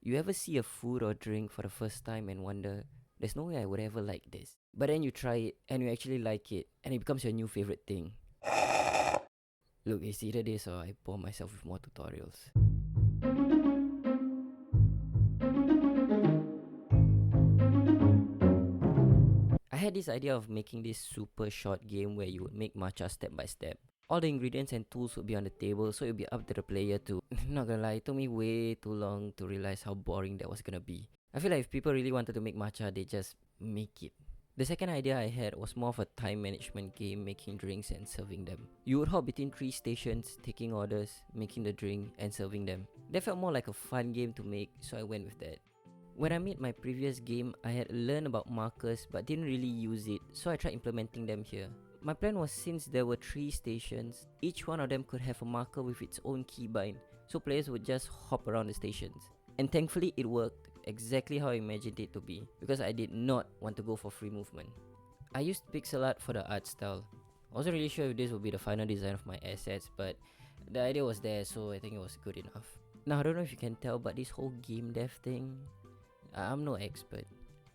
You ever see a food or drink for the first time and wonder, there's no way I would ever like this. But then you try it and you actually like it and it becomes your new favorite thing. Look, it's either this or I bore myself with more tutorials. I had this idea of making this super short game where you would make matcha step by step. All the ingredients and tools would be on the table, so it would be up to the player to... Not gonna lie, it took me way too long to realize how boring that was gonna be. I feel like if people really wanted to make matcha, they just make it. The second idea I had was more of a time management game, making drinks and serving them. You would hop between 3 stations, taking orders, making the drink, and serving them. That felt more like a fun game to make, so I went with that. When I made my previous game, I had learned about markers but didn't really use it, so I tried implementing them here. My plan was, since there were 3 stations, each one of them could have a marker with its own keybind, so players would just hop around the stations. And thankfully it worked exactly how I imagined it to be, because I did not want to go for free movement. I used pixel art for the art style. I wasn't really sure if this would be the final design of my assets, but the idea was there, so I think it was good enough. Now I don't know if you can tell, but this whole game dev thing, I'm no expert,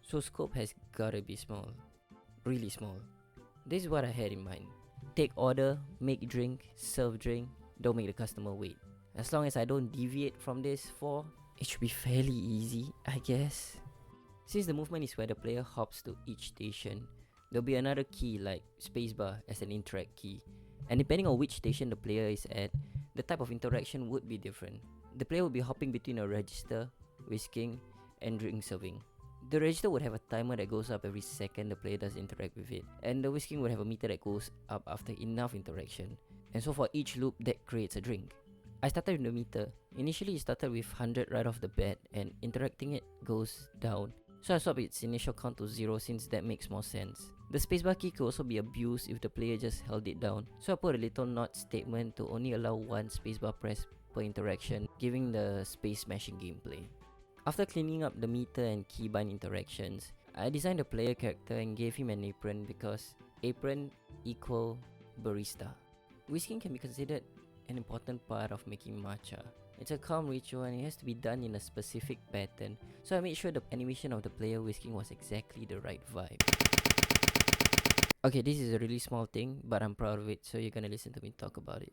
so scope has gotta be small, really small. This is what I had in mind. Take order, make drink, serve drink, don't make the customer wait. As long as I don't deviate from this 4, it should be fairly easy, I guess. Since the movement is where the player hops to each station, there'll be another key like spacebar as an interact key. And depending on which station the player is at, the type of interaction would be different. The player will be hopping between a register, whisking, and drink serving. The register would have a timer that goes up every second the player does interact with it, and the whisking would have a meter that goes up after enough interaction. And so for each loop, that creates a drink. I started with the meter. Initially it started with 100 right off the bat, and interacting it goes down. So I swapped its initial count to 0 since that makes more sense. The spacebar key could also be abused if the player just held it down, so I put a little not statement to only allow 1 spacebar press per interaction, giving the space smashing gameplay. After cleaning up the meter and keybind interactions, I designed a player character and gave him an apron because apron equal barista. Whisking can be considered an important part of making matcha. It's a calm ritual and it has to be done in a specific pattern, so I made sure the animation of the player whisking was exactly the right vibe. Okay, this is a really small thing, but I'm proud of it, so you're gonna listen to me talk about it.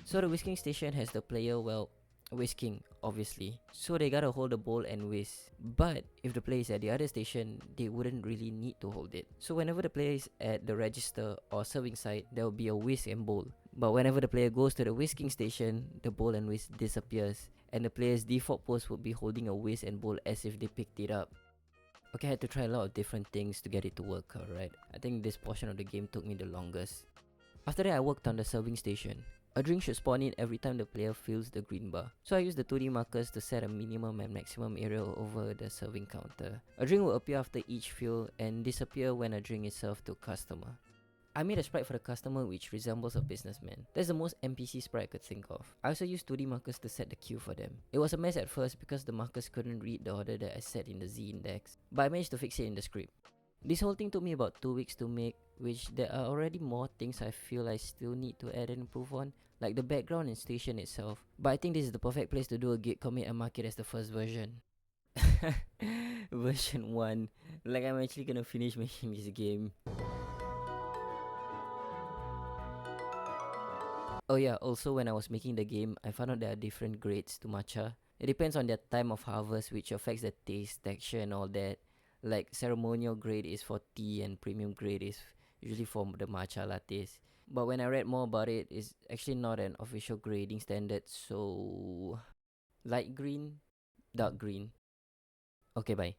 So the whisking station has the player, well, whisking, obviously. So they gotta hold the bowl and whisk. But if the player is at the other station, they wouldn't really need to hold it. So whenever the player is at the register or serving side, there will be a whisk and bowl. But whenever the player goes to the whisking station, the bowl and whisk disappears, and the player's default pose would be holding a whisk and bowl as if they picked it up. Okay, I had to try a lot of different things to get it to work, alright. I think this portion of the game took me the longest. After that, I worked on the serving station. A drink should spawn in every time the player fills the green bar. So I used the 2D markers to set a minimum and maximum area over the serving counter. A drink will appear after each fill and disappear when a drink is served to a customer. I made a sprite for the customer which resembles a businessman. That's the most NPC sprite I could think of. I also used 2D markers to set the queue for them. It was a mess at first because the markers couldn't read the order that I set in the Z index, but I managed to fix it in the script. This whole thing took me about 2 weeks to make, which there are already more things I feel I still need to add and improve on, like the background and station itself. But I think this is the perfect place to do a git commit and mark it as the first version. Version 1. Like I'm actually gonna finish making this game. Oh yeah, also when I was making the game, I found out there are different grades to matcha. It depends on their time of harvest, which affects the taste, texture and all that. Like ceremonial grade is for tea and premium grade is usually for the matcha lattes. But when I read more about it, it's actually not an official grading standard, so light green, dark green. Okay, bye.